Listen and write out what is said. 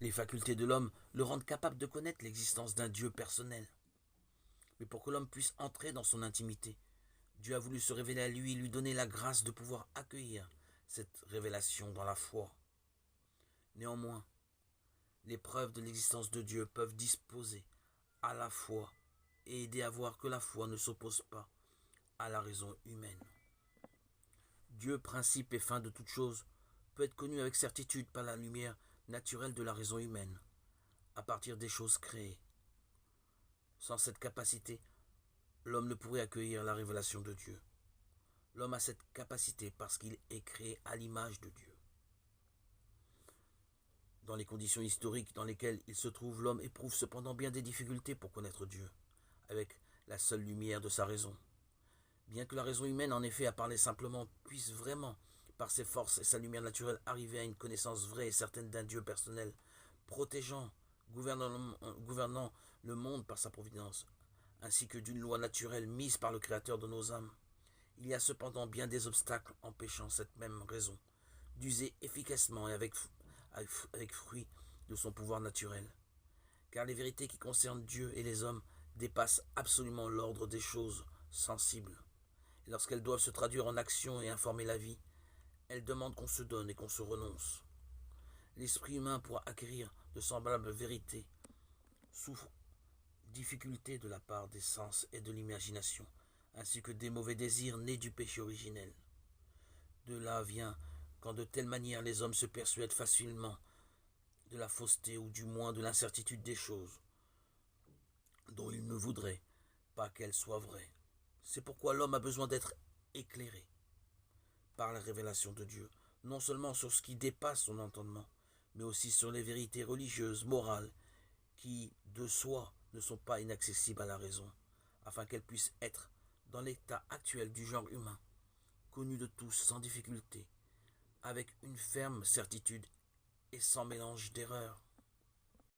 Les facultés de l'homme le rendent capable de connaître l'existence d'un Dieu personnel. Mais pour que l'homme puisse entrer dans son intimité, Dieu a voulu se révéler à lui et lui donner la grâce de pouvoir accueillir cette révélation dans la foi. Néanmoins, les preuves de l'existence de Dieu peuvent disposer à la foi et aider à voir que la foi ne s'oppose pas à la raison humaine. Dieu, principe et fin de toute chose, peut être connu avec certitude par la lumière naturelle de la raison humaine, à partir des choses créées. Sans cette capacité, l'homme ne pourrait accueillir la révélation de Dieu. L'homme a cette capacité parce qu'il est créé à l'image de Dieu. Dans les conditions historiques dans lesquelles il se trouve, l'homme éprouve cependant bien des difficultés pour connaître Dieu, avec la seule lumière de sa raison. Bien que la raison humaine, en effet, à parler simplement, puisse vraiment, par ses forces et sa lumière naturelle, arriver à une connaissance vraie et certaine d'un Dieu personnel, protégeant, gouvernant le monde par sa providence, ainsi que d'une loi naturelle mise par le Créateur de nos âmes, il y a cependant bien des obstacles empêchant cette même raison d'user efficacement et avec fruit de son pouvoir naturel. Car les vérités qui concernent Dieu et les hommes dépassent absolument l'ordre des choses sensibles. Et lorsqu'elles doivent se traduire en action et informer la vie, elles demandent qu'on se donne et qu'on se renonce. L'esprit humain, pour acquérir de semblables vérités, souffre difficulté de la part des sens et de l'imagination, ainsi que des mauvais désirs nés du péché originel. De là vient qu'en de telle manière les hommes se persuadent facilement de la fausseté ou du moins de l'incertitude des choses, dont ils ne voudraient pas qu'elles soient vraies. C'est pourquoi l'homme a besoin d'être éclairé par la révélation de Dieu, non seulement sur ce qui dépasse son entendement, mais aussi sur les vérités religieuses, morales, qui, de soi, ne sont pas inaccessibles à la raison, afin qu'elles puissent être, dans l'état actuel du genre humain, connues de tous sans difficulté, avec une ferme certitude et sans mélange d'erreurs.